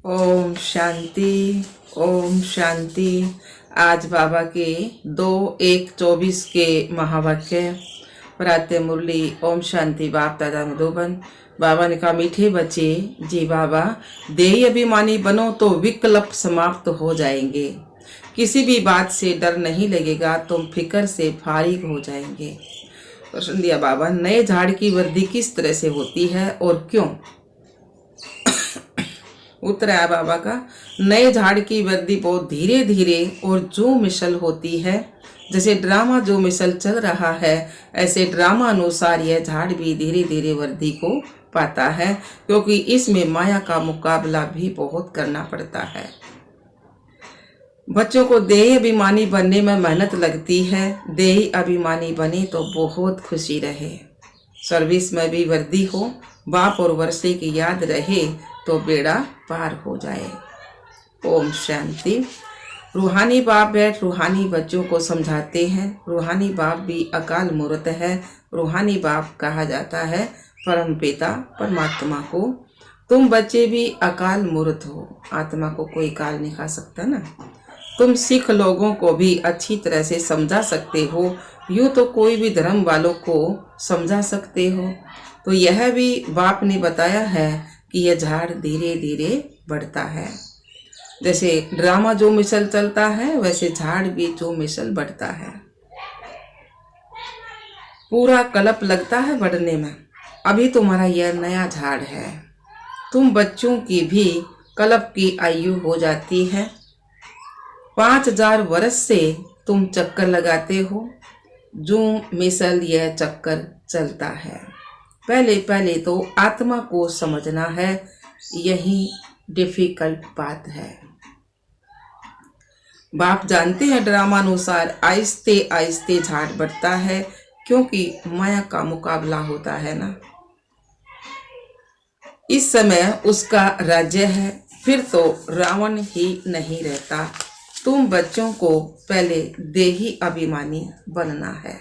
ओम शांति। ओम शांति। आज बाबा के 2-1-24 के महावाक्य प्रातः मुरली। ओम शांति। बाप दादा मधुबन। बाबा ने कहा, मीठे बच्चे जी बाबा, देही अभिमानी बनो तो विकल्प समाप्त हो जाएंगे। किसी भी बात से डर नहीं लगेगा, तुम फिक्र से फारिग हो जाएंगे। प्रश्न दिया बाबा, नए झाड़ की वृद्धि किस तरह से होती है और क्यों? उत्तर आया बाबा का, नए झाड़ की वृद्धि बहुत धीरे धीरे और जो मिसल होती है। जैसे ड्रामा जो मिसल चल रहा है, ऐसे ड्रामा अनुसार यह झाड़ भी धीरे धीरे वृद्धि को पाता है, क्योंकि इसमें माया का मुकाबला भी बहुत करना पड़ता है। बच्चों को देही अभिमानी बनने में मेहनत लगती है। देही अभिमानी बने तो बहुत खुशी रहे, सर्विस में भी वृद्धि हो, बाप और वर्षे की याद रहे तो बेड़ा पार हो जाए। ओम शांति। रूहानी बाप बैठ रूहानी बच्चों को समझाते हैं। रूहानी बाप भी अकाल मूर्त है। रूहानी बाप कहा जाता है परम पिता परमात्मा को। तुम बच्चे भी अकाल मूर्त हो, आत्मा को कोई काल नहीं खा सकता ना। तुम सिख लोगों को भी अच्छी तरह से समझा सकते हो, यूँ तो कोई भी धर्म वालों को समझा सकते हो। तो यह भी बाप ने बताया है कि यह झाड़ धीरे धीरे बढ़ता है। जैसे ड्रामा जो मिसल चलता है, वैसे झाड़ भी जो मिसल बढ़ता है। पूरा कल्प लगता है बढ़ने में। अभी तुम्हारा यह नया झाड़ है। तुम बच्चों की भी कल्प की आयु हो जाती है। 5000 वर्ष से तुम चक्कर लगाते हो, जो मिसल यह चक्कर चलता है। पहले पहले तो आत्मा को समझना है, यही डिफिकल्ट बात है। बाप जानते हैं ड्रामानुसार आहिस्ते आहिस्ते झाड़ बढ़ता है, क्योंकि माया का मुकाबला होता है ना। इस समय उसका राज्य है, फिर तो रावण ही नहीं रहता। तुम बच्चों को पहले देही अभिमानी बनना है।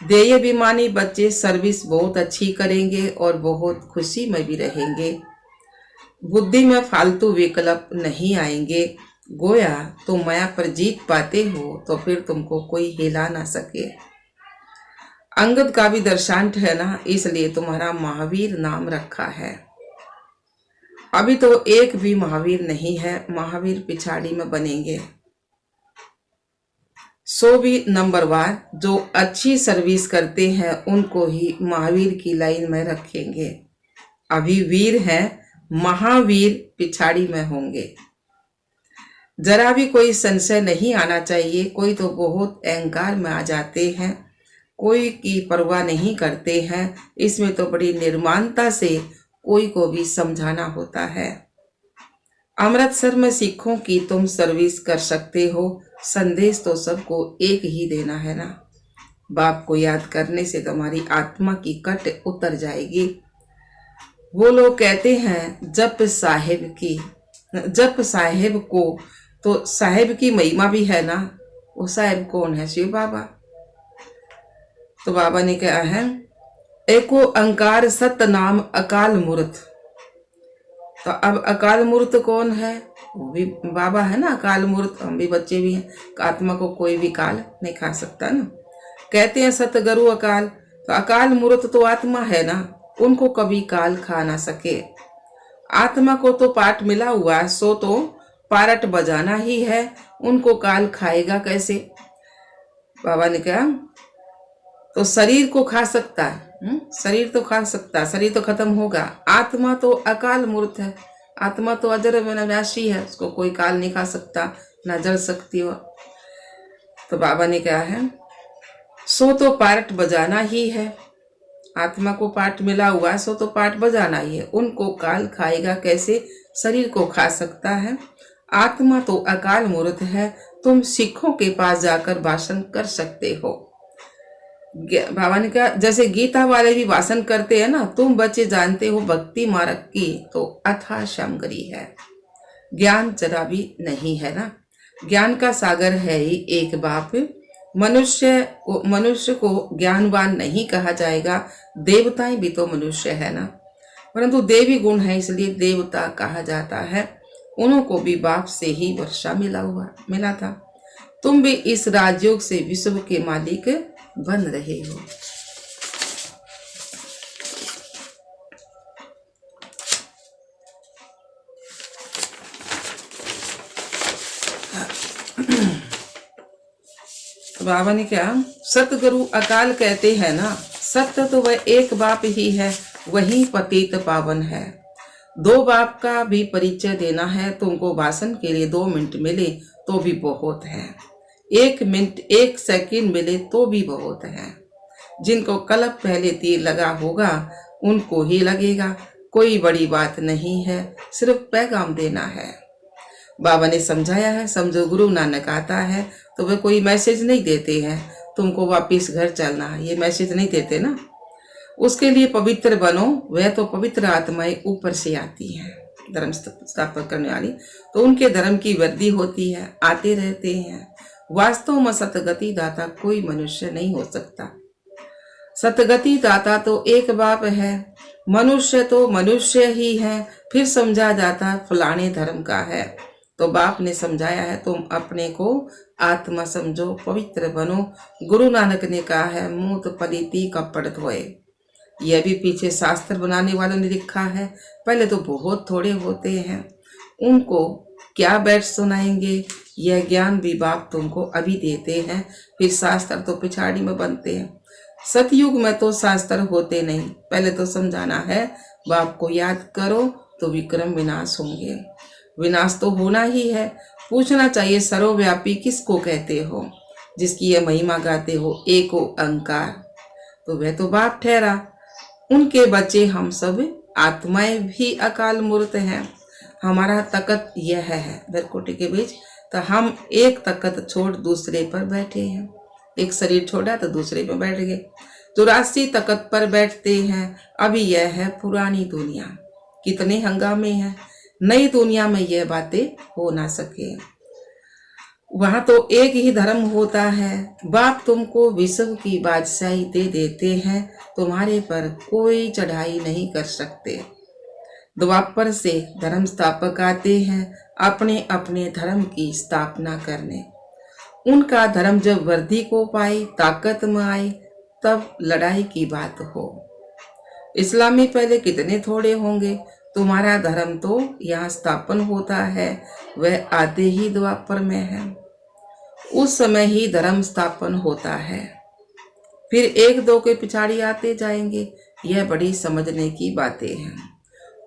देही अभिमानी बच्चे सर्विस बहुत अच्छी करेंगे और बहुत खुशी में भी रहेंगे। बुद्धि में फालतू विकल्प नहीं आएंगे। गोया तुम माया पर जीत पाते हो तो फिर तुमको कोई हिला ना सके। अंगद का भी दर्शांत है ना, इसलिए तुम्हारा महावीर नाम रखा है। अभी तो एक भी महावीर नहीं है, महावीर पिछाड़ी में बनेंगे। 100 भी नंबरवार जो अच्छी सर्विस करते हैं उनको ही महावीर की लाइन में रखेंगे। अभी वीर हैं, महावीर पिछाड़ी में होंगे। जरा भी कोई संशय नहीं आना चाहिए। कोई तो बहुत अहंकार में आ जाते हैं, कोई की परवाह नहीं करते हैं। इसमें तो बड़ी निर्माणता से कोई को भी समझाना होता है। अमृतसर में सिखों की तुम सर्विस कर सकते हो। संदेश तो सबको एक ही देना है ना। बाप को याद करने से तुम्हारी आत्मा की कट उतर जाएगी। वो लोग कहते हैं जप साहेब की, जप साहेब को, तो साहेब की महिमा भी है ना। वो साहेब कौन है? शिव बाबा। तो बाबा ने कहा है, एको अंकार सत्य नाम अकाल मूर्त। तो अब अकाल मूर्त कौन है? वो भी बाबा है ना अकाल मूर्त। हम भी बच्चे भी हैं, आत्मा को कोई भी काल नहीं खा सकता ना। कहते हैं सतगुरु अकाल, तो अकाल मूर्त तो आत्मा है ना, उनको कभी काल खा ना सके। आत्मा को तो पाठ मिला हुआ है, सो तो पारट बजाना ही है, उनको काल खाएगा कैसे? बाबा ने कहा तो शरीर को खा सकता है, शरीर तो खा सकता, शरीर तो खत्म होगा। आत्मा तो अकाल मूर्त है, आत्मा तो अजर विनाशी है, उसको कोई काल नहीं खा सकता, ना जल सकती हो। तो बाबा ने कहा है सो तो पार्ट बजाना ही है। आत्मा को पाठ मिला हुआ है, सो तो पाठ बजाना ही है, उनको काल खाएगा कैसे? शरीर को खा सकता है। आत्मा तो अकाल मूर्त है, तुम सिखों के पास जाकर भाषण कर सकते हो। बाबा ने कहा जैसे गीता वाले भी भाषण करते हैं ना, तुम बच्चे जानते हो भक्ति मार्ग की तो अथाह श्यामगरी है। ज्ञान जरा भी नहीं है ना। ज्ञान का सागर है ही एक बाप। मनुष्य को ज्ञानवान नहीं कहा जाएगा, देवताएं भी तो मनुष्य है ना। परंतु देवी गुण है इसलिए देवता कहा जाता है। उनको भी बाप से ही वर्षा मिला था। तुम भी इस राजयोग से विश्व के मालिक बन रहे हो। बाबा ने क्या, सतगुरु अकाल कहते हैं ना, सत्य तो वह एक बाप ही है, वही पतित पावन है। दो बाप का भी परिचय देना है तुमको, भाषण के लिए 2 मिनट मिले तो भी बहुत है, 1 मिनट 1 सेकंड मिले तो भी बहुत है। जिनको कलप पहले तीर लगा होगा उनको ही लगेगा, कोई बड़ी बात नहीं है, सिर्फ पैगाम देना है। बाबा ने समझाया है, समझो गुरु नानक आता है तो वे कोई मैसेज नहीं देते हैं तुमको वापिस घर चलना है, ये मैसेज नहीं देते ना। उसके लिए पवित्र बनो, वह तो पवित्र आत्माएं ऊपर से आती हैं धर्म स्थापना करने वाली, तो उनके धर्म की वृद्धि होती है, आते रहते हैं। वास्तव में सतगति दाता कोई मनुष्य नहीं हो सकता। सतगति दाता तो एक बाप है, मनुष्य तो मनुष्य ही है। फिर समझा जाता फलाने धर्म का है, तो बाप ने समझाया है तुम अपने को आत्मा समझो, पवित्र बनो। गुरु नानक ने कहा है मूत पलिति कपड़ धोए। यह भी पीछे शास्त्र बनाने वालों ने लिखा है, पहले तो बहुत थोड़े होते हैं, उनको क्या बैठ सुनाएंगे। यह ज्ञान भी बाप तुमको अभी देते हैं, फिर शास्त्र तो पिछाड़ी में बनते हैं। सतयुग में तो शास्त्र होते नहीं, पहले तो समझाना है बाप को याद करो तो विक्रम विनाश होंगे। विनाश तो होना ही है। पूछना चाहिए सर्वव्यापी किसको कहते हो, जिसकी यह महिमा गाते हो एको अंकार, तो वह तो बाप ठहरा। उनके बच्चे हम सब आत्माएं भी अकाल मूर्त हैं। हमारा तकत यह है दरकोटे के बीच, तो हम एक तकत छोड़ दूसरे पर बैठे हैं। एक शरीर छोड़ा तो दूसरे पर बैठ गए, 84 तकत पर बैठते हैं। अभी यह है पुरानी दुनिया, कितने हंगामे हैं। नई दुनिया में यह बातें हो ना सके। वहां तो एक ही धर्म होता है। बाप तुमको विश्व की बादशाही दे देते हैं, तुम्हारे पर कोई चढ़ाई नहीं कर सकते। द्वापर से धर्म स्थापक आते हैं अपने अपने धर्म की स्थापना करने। उनका धर्म जब वृद्धि को पाए, ताकत में आए, तब लड़ाई की बात हो। इस्लामी पहले कितने थोड़े होंगे, तुम्हारा धर्म तो यहाँ स्थापन होता है, वह आते ही द्वापर में है, उस समय ही धर्म स्थापन होता है। फिर 1-2 के पिछाड़ी आते जाएंगे। यह बड़ी समझने की बातें हैं।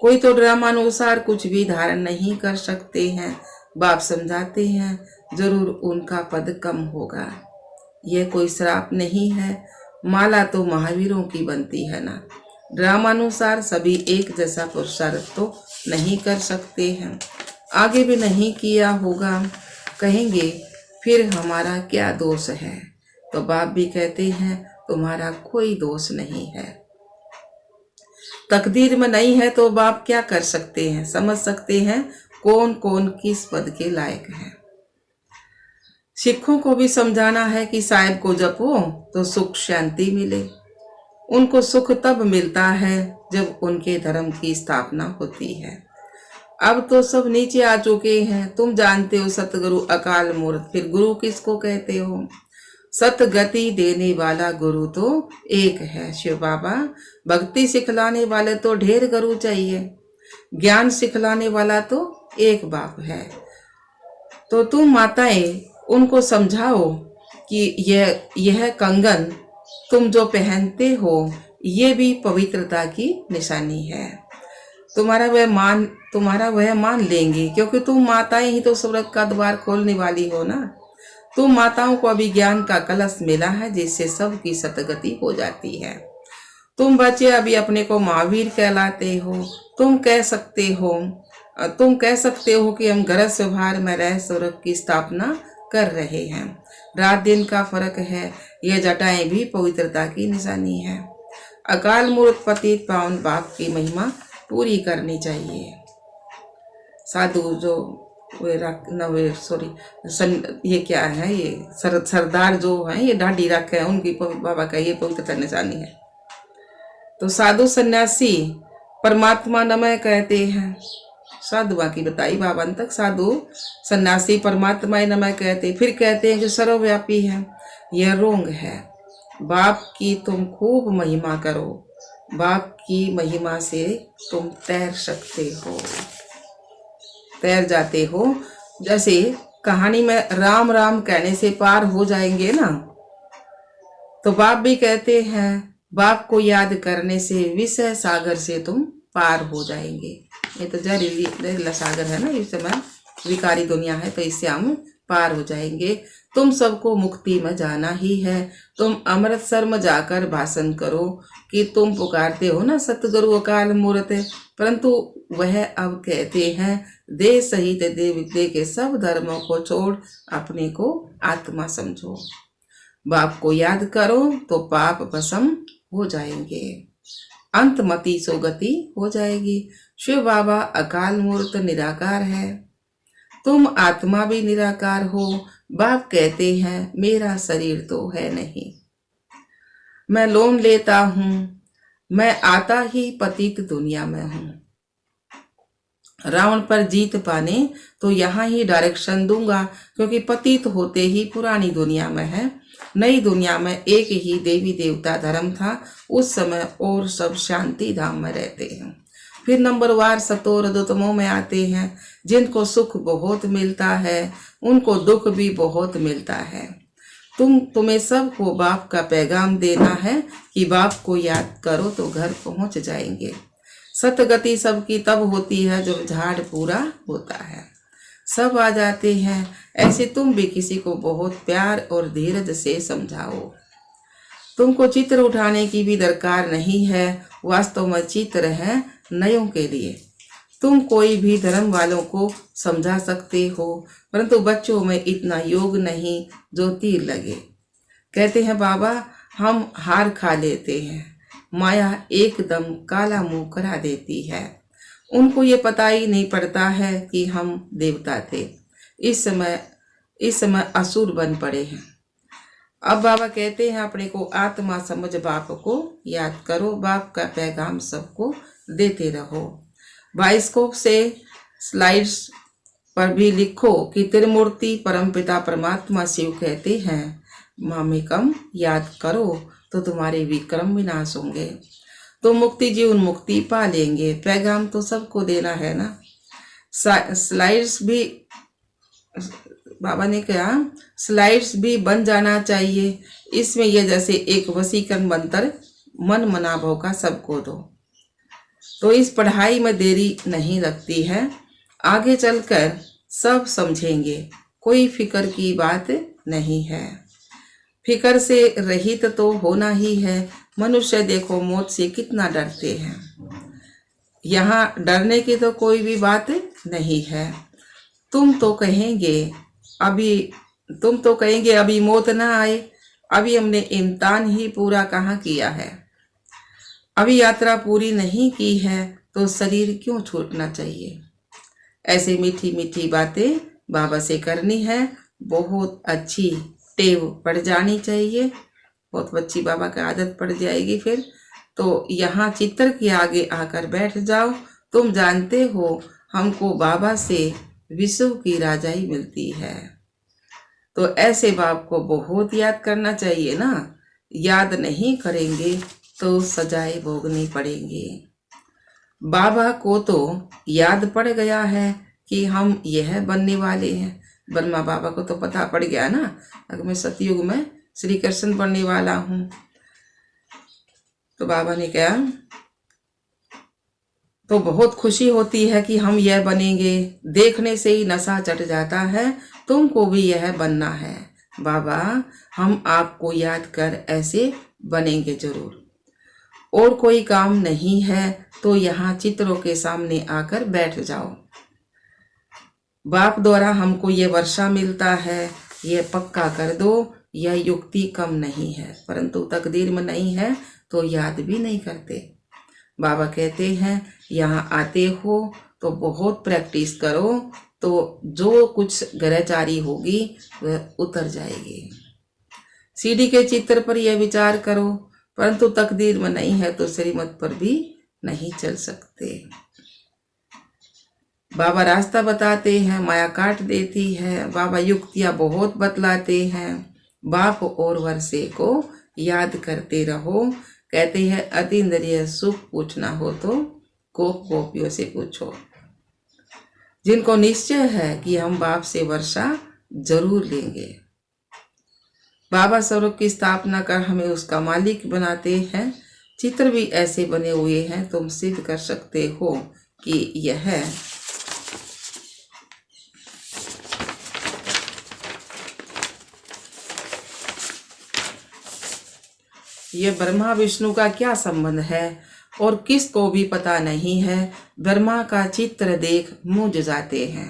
कोई तो ड्रामानुसार कुछ भी धारण नहीं कर सकते हैं। बाप समझाते हैं जरूर उनका पद कम होगा। यह कोई श्राप नहीं है। माला तो महावीरों की बनती है ना। ड्रामानुसार सभी एक जैसा पुरुषार्थ तो नहीं कर सकते हैं, आगे भी नहीं किया होगा। कहेंगे फिर हमारा क्या दोष है, तो बाप भी कहते हैं तुम्हारा कोई दोष नहीं है। तकदीर में नहीं है तो बाप क्या कर सकते हैं, समझ सकते हैं कौन कौन किस पद के लायक है। सिखों को भी समझाना है कि साहिब को जपो तो सुख शांति मिले। उनको सुख तब मिलता है जब उनके धर्म की स्थापना होती है। अब तो सब नीचे आ चुके हैं। तुम जानते हो सतगुरु अकाल मूर्त, फिर गुरु किसको कहते हो। सतगति देने वाला गुरु तो एक है, शिव बाबा। भक्ति सिखलाने वाले तो ढेर गुरु चाहिए, ज्ञान सिखलाने वाला तो एक बाप है। तो तुम माताएं उनको समझाओ कि यह कंगन तुम जो पहनते हो ये भी पवित्रता की निशानी है। तुम्हारा वह मान लेंगे, क्योंकि तुम माताएं ही तो स्वर्ग का द्वार खोलने वाली हो ना। तुम माताओं को अभी ज्ञान का कलश मिला है, जिससे सबकी सतगति हो जाती है। तुम बच्चे अभी अपने को महावीर कहलाते हो। तुम कह सकते हो कि हम गरज व्यवहार में रह स्वर्ग की स्थापना कर रहे हैं। रात दिन का फर्क है। यह जटाएं भी पवित्रता की निशानी है। अकाल मूर्त पतित पावन बाप की महिमा पूरी करनी चाहिए। साधु जो ये क्या है, ये सरदार जो है, ये ढाडी रखे हैं, उनकी बाबा का ये पवित्रता निशानी है। तो साधु सन्यासी परमात्मा नमः कहते हैं। साधुआ की बताई बाबा तक, साधु सन्यासी परमात्मा नमः कहते, फिर कहते हैं जो सर्वव्यापी है। यह रोंग है। बाप की तुम खूब महिमा करो, बाप की महिमा से तुम तैर सकते हो, तैर जाते हो। जैसे कहानी में राम राम कहने से पार हो जाएंगे ना, तो बाप भी कहते हैं बाप को याद करने से विषय सागर से तुम पार हो जाएंगे। ये तो जहरीला सागर है ना, इस समय विकारी दुनिया है, तो इससे हम पार हो जाएंगे। तुम सबको मुक्ति में जाना ही है। तुम अमृतसर में जाकर भाषण करो कि तुम पुकारते हो ना सतगुरु अकाल मूर्त, परंतु वह अब कहते हैं देह सहित देव विद्या के सब धर्मों को छोड़ अपने को आत्मा समझो। बाप को याद करो तो पाप भस्म हो जाएंगे, अंतमति सोगति हो जाएगी। शिव बाबा अकाल मूर्त निराकार है, तुम आत्मा भी निराकार हो। बाप कहते हैं मेरा शरीर तो है नहीं, मैं लोन लेता हूं, मैं आता ही पतित दुनिया में हूं। रावण पर जीत पाने तो यहाँ ही डायरेक्शन दूंगा, क्योंकि पतित होते ही पुरानी दुनिया में है। नई दुनिया में एक ही देवी देवता धर्म था उस समय, और सब शांति धाम में रहते हैं। फिर नंबरवार सतोर दुतमों में आते हैं। जिनको सुख बहुत मिलता है उनको दुख भी बहुत मिलता है। तुम्हें सबको बाप का पैगाम देना है कि बाप को याद करो तो घर पहुंच जाएंगे। सतगति सबकी तब होती है जब झाड़ पूरा होता है, सब आ जाते हैं। ऐसे तुम भी किसी को बहुत प्यार और धीरज से समझाओ। तुमको चित्र उठाने की भी दरकार नहीं है, वास्तव में चित्र है नयों के लिए। तुम कोई भी धर्म वालों को समझा सकते हो, परंतु बच्चों में इतना योग नहीं जो तीर लगे। कहते हैं बाबा हम हार खा लेते हैं, माया एकदम काला मुंह करा देती है। उनको ये पता ही नहीं पड़ता है कि हम देवता थे, इस समय असुर बन पड़े हैं। अब बाबा कहते हैं अपने को आत्मा समझ बाप को याद करो, बाप का पैगाम सबको देते रहो। बाइस्कोप से स्लाइड्स पर भी लिखो कि त्रिमूर्ति परमपिता परमात्मा शिव कहते हैं मामेकम याद करो तो तुम्हारे विक्रम विनाश होंगे, तो मुक्ति जीवन मुक्ति पा लेंगे। पैगाम तो सबको देना है ना। स्लाइड्स भी बाबा ने कहा स्लाइड्स भी बन जाना चाहिए। इसमें यह जैसे एक वसीकरण मंत्र मन मनाभव का सबको दो, तो इस पढ़ाई में देरी नहीं लगती है। आगे चलकर सब समझेंगे, कोई फिक्र की बात नहीं है। फिक्र से रहित तो होना ही है। मनुष्य देखो मौत से कितना डरते हैं, यहाँ डरने की तो कोई भी बात नहीं है। तुम तो कहेंगे अभी मौत ना आए, अभी हमने इम्तिहान ही पूरा कहाँ किया है, अभी यात्रा पूरी नहीं की है, तो शरीर क्यों छूटना चाहिए। ऐसे मीठी मीठी बातें बाबा से करनी है। बहुत अच्छी टेव पड़ जानी चाहिए, बहुत अच्छी बाबा की आदत पड़ जाएगी। फिर तो यहाँ चित्र के आगे आकर बैठ जाओ। तुम जानते हो हमको बाबा से विश्व की राजाई मिलती है, तो ऐसे बाप को बहुत याद करना चाहिए ना। याद नहीं करेंगे तो सजाए भोगनी पड़ेंगे। बाबा को तो याद पड़ गया है कि हम यह बनने वाले हैं। ब्रह्मा बाबा को तो पता पड़ गया ना, अगर मैं सतयुग में श्री कृष्ण बनने वाला हूं। तो बाबा ने कहा तो बहुत खुशी होती है कि हम यह बनेंगे। देखने से ही नशा चढ़ जाता है, तुमको भी यह बनना है। बाबा हम आपको याद कर ऐसे बनेंगे जरूर। और कोई काम नहीं है तो यहाँ चित्रों के सामने आकर बैठ जाओ। बाप द्वारा हमको ये वर्षा मिलता है, ये पक्का कर दो। यह युक्ति कम नहीं है, परंतु तकदीर में नहीं है तो याद भी नहीं करते। बाबा कहते हैं यहाँ आते हो तो बहुत प्रैक्टिस करो, तो जो कुछ ग्रहचारी होगी वह उतर जाएगी। सीढ़ी के चित्र पर यह विचार करो, परंतु तकदीर में नहीं है तो श्रीमत पर भी नहीं चल सकते। बाबा रास्ता बताते हैं, माया काट देती है। बाबा युक्तियां बहुत बतलाते हैं। बाप और वर्षे को याद करते रहो। कहते हैं अतीन्द्रिय सुख पूछना हो तो गोपियों से पूछो। जिनको निश्चय है कि हम बाप से वर्षा जरूर लेंगे। बाबा स्वरूप की स्थापना कर हमें उसका मालिक बनाते हैं। चित्र भी ऐसे बने हुए हैं, तुम सिद्ध कर सकते हो कि ये ब्रह्मा विष्णु का क्या संबंध है और किसको भी पता नहीं है। ब्रह्मा का चित्र देख मुझ जाते हैं।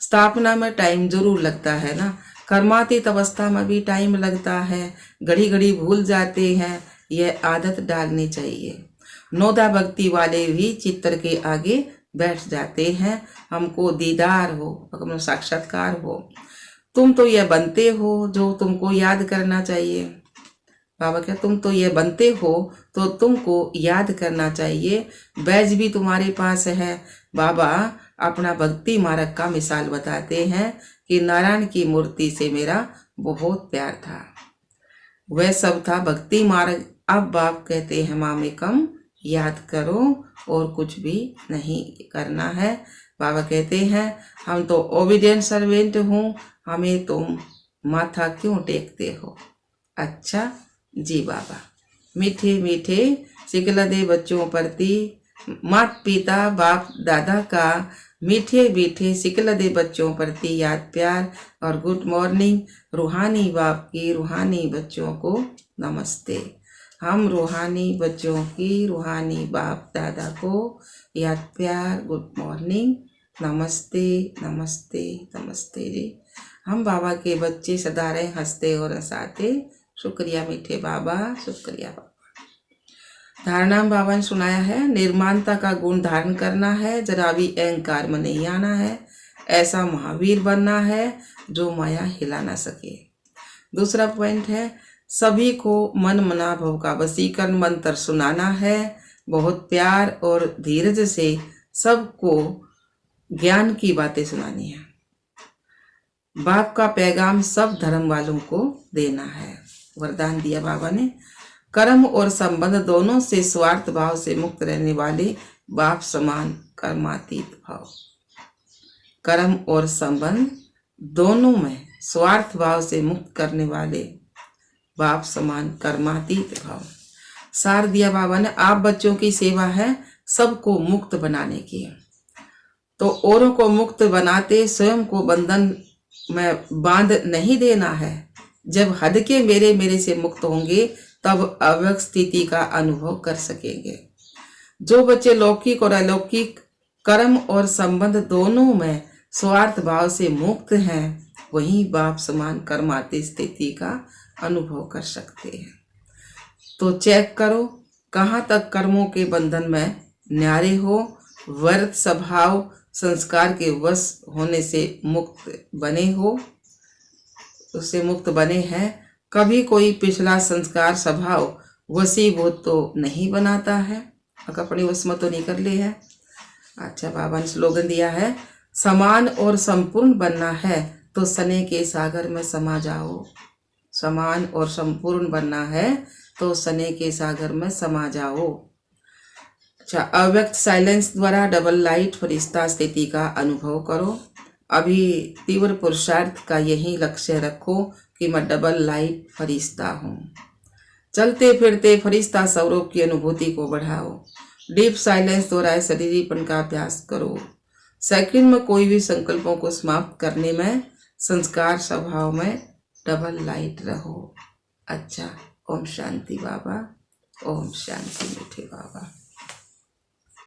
स्थापना में टाइम जरूर लगता है ना, कर्मातीत अवस्था में भी टाइम लगता है, घड़ी घड़ी भूल जाते हैं। यह आदत डालनी चाहिए। नौदा भक्ति वाले भी चित्र के आगे बैठ जाते हैं। हमको दीदार हो, हमको साक्षात्कार हो। तुम तो यह बनते हो जो तुमको याद करना चाहिए। बाबा क्या तुम तो ये बनते हो तो तुमको याद करना चाहिए। बैज भी तुम्हारे पास है। बाबा अपना भक्ति मार्ग का मिसाल बताते हैं कि नारायण की मूर्ति से मेरा बहुत प्यार था। वह सब था भक्ति मार्ग। अब बाप कहते हैं मामेकम याद करो और कुछ भी नहीं करना है। बाबा कहते हैं हम तो ओबीडियंट सर्वेंट हूँ, हमें तुम माथा क्यों टेकते हो। अच्छा जी बाबा, मीठे मीठे सिकला दे बच्चों प्रति माता पिता बाप दादा का मीठे मीठे सिकला दे बच्चों प्रति याद प्यार और गुड मॉर्निंग। रूहानी बाप की रूहानी बच्चों को नमस्ते। हम रूहानी बच्चों की रूहानी बाप दादा को याद प्यार, गुड मॉर्निंग, नमस्ते नमस्ते नमस्ते जी। हम बाबा के बच्चे सदा रहे हंसते और हंसाते। शुक्रिया मीठे बाबा, शुक्रिया बाबा। धारणा बाबा ने सुनाया है, निर्माणता का गुण धारण करना है, जरा भी अहंकार में नहीं आना है। ऐसा महावीर बनना है जो माया हिला ना सके। दूसरा पॉइंट है, सभी को मन मना भव का वशीकरण मंत्र सुनाना है। बहुत प्यार और धीरज से सबको ज्ञान की बातें सुनानी है। बाप का पैगाम सब धर्म वालों को देना है। वरदान दिया बाबा ने, कर्म और संबंध दोनों से स्वार्थ भाव से मुक्त रहने वाले बाप समान कर्मातीत भाव। कर्म और संबंध दोनों में स्वार्थ भाव से मुक्त करने वाले बाप समान कर्मातीत भाव। सार दिया बाबा ने, आप बच्चों की सेवा है सबको मुक्त बनाने की। तो औरों को मुक्त बनाते स्वयं को बंधन में बांध नहीं देना है। जब हद के मेरे से मुक्त होंगे तब अव्यक्त स्थिति का अनुभव कर सकेंगे। जो बच्चे लौकिक और अलौकिक कर्म और संबंध दोनों में स्वार्थ भाव से मुक्त हैं, वही बाप समान कर्मातीत स्थिति का अनुभव कर सकते हैं। तो चेक करो कहाँ तक कर्मों के बंधन में न्यारे हो, वर्त स्वभाव संस्कार के वश होने से मुक्त बने हो, उससे मुक्त बने हैं। कभी कोई पिछला संस्कार स्वभाव वशीभूत तो नहीं बनाता है, अपने वश में तो नहीं कर ले है। अच्छा, बाबा ने स्लोगन दिया है, समान और संपूर्ण बनना है तो सने के सागर में समा जाओ। समान और संपूर्ण बनना है तो सने के सागर में समा जाओ। अच्छा, अव्यक्त साइलेंस द्वारा डबल लाइट फरिश्ता स्थिति का अनुभव करो। अभी तीव्र पुरुषार्थ का यही लक्ष्य रखो कि मैं डबल लाइट फरिश्ता हूँ। चलते फिरते फरिश्ता स्वरूप की अनुभूति को बढ़ाओ। डीप साइलेंस द्वारा शरीरीपन का अभ्यास करो। सेकंड में कोई भी संकल्पों को समाप्त करने में संस्कार स्वभाव में डबल लाइट रहो। अच्छा, ओम शांति बाबा, ओम शांति मीठे बाबा।